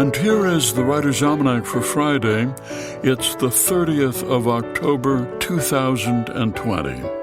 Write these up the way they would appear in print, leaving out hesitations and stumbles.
And here is the Writer's Almanac for Friday. It's the 30th of October, 2020.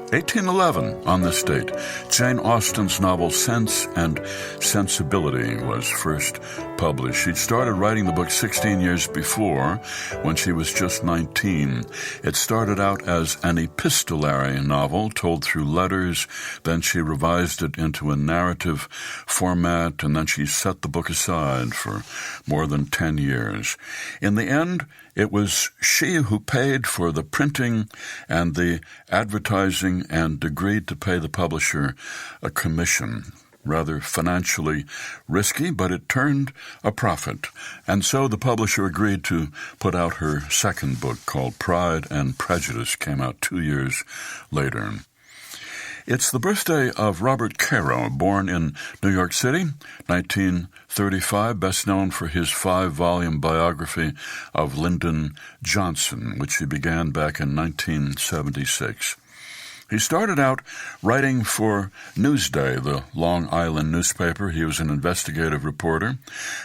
1811, on this date, Jane Austen's novel Sense and Sensibility was first published. She'd started writing the book 16 years before, when she was just 19. It started out as an epistolary novel told through letters, then she revised it into a narrative format, and then she set the book aside for more than 10 years. In the end, it was she who paid for the printing and the advertising and agreed to pay the publisher a commission. Rather financially risky, but it turned a profit. And so the publisher agreed to put out her second book called Pride and Prejudice, came out 2 years later. It's the birthday of Robert Caro, born in New York City, 1935, best known for his 5-volume biography of Lyndon Johnson, which he began back in 1976. He started out writing for Newsday, the Long Island newspaper. He was an investigative reporter,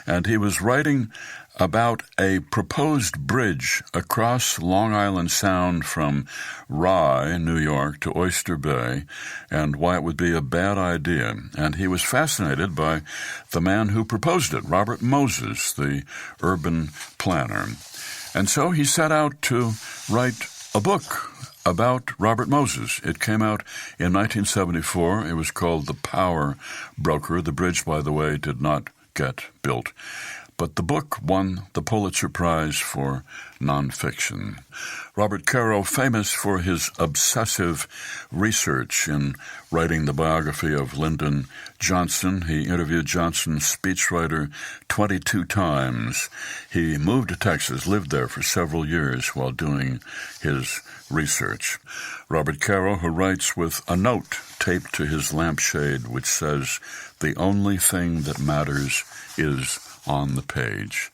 and he was writing about a proposed bridge across Long Island Sound from Rye, New York, to Oyster Bay, and why it would be a bad idea. And he was fascinated by the man who proposed it, Robert Moses, the urban planner. And so he set out to write a book about Robert Moses. It came out in 1974. It was called The Power Broker. The bridge, by the way, did not get built. But the book won the Pulitzer Prize for nonfiction. Robert Caro, famous for his obsessive research in writing the biography of Lyndon Johnson. He interviewed Johnson's speechwriter 22 times. He moved to Texas, lived there for several years while doing his research. Robert Caro, who writes with a note taped to his lampshade which says, "The only thing that matters is on the page."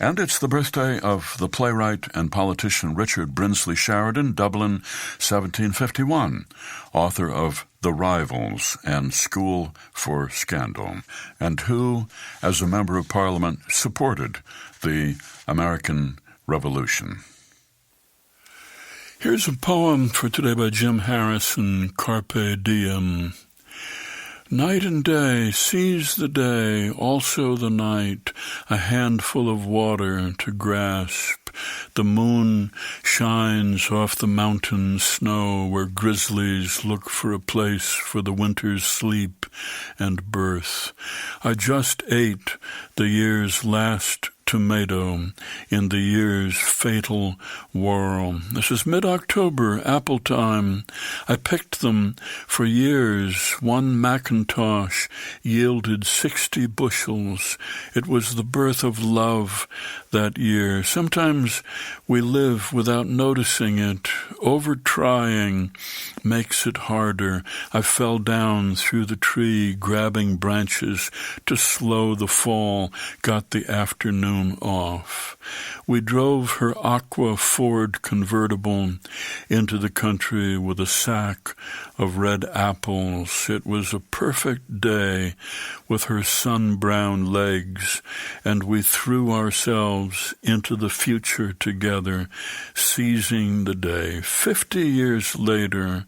And it's the birthday of the playwright and politician Richard Brinsley Sheridan, Dublin, 1751, author of The Rivals and School for Scandal, and who, as a member of Parliament, supported the American Revolution. Here's a poem for today by Jim Harrison, Carpe Diem. Night and day, seize the day, also the night, a handful of water to grasp. The moon shines off the mountain snow where grizzlies look for a place for the winter's sleep and birth. I just ate the year's last tomato in the year's fatal whirl. This is mid-October, apple time. I picked them for years. One Macintosh yielded 60 bushels. It was the birth of love that year. Sometimes we live without noticing it. Over-trying makes it harder. I fell down through the tree, grabbing branches to slow the fall, got the afternoon off. We drove her aqua Ford convertible into the country with a sack of red apples. It was a perfect day with her sun-brown legs, and we threw ourselves into the future together, seizing the day. 50 years later,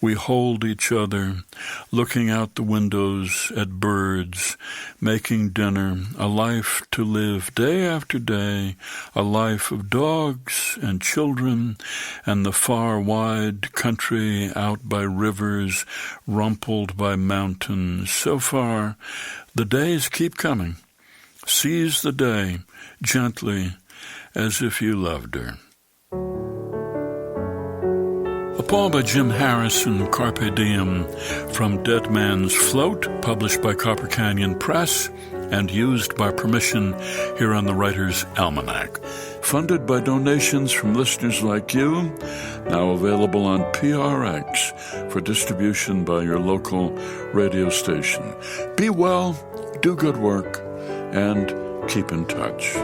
we hold each other, looking out the windows at birds, making dinner, a life to live day after day, a life of dogs and children and the far wide country out by rivers, rumpled by mountains. So far, the days keep coming. Seize the day gently as if you loved her. A poem by Jim Harrison, Carpe Diem, from Dead Man's Float, published by Copper Canyon Press and used by permission here on the Writer's Almanac. Funded by donations from listeners like you, now available on PRX for distribution by your local radio station. Be well, do good work, and keep in touch.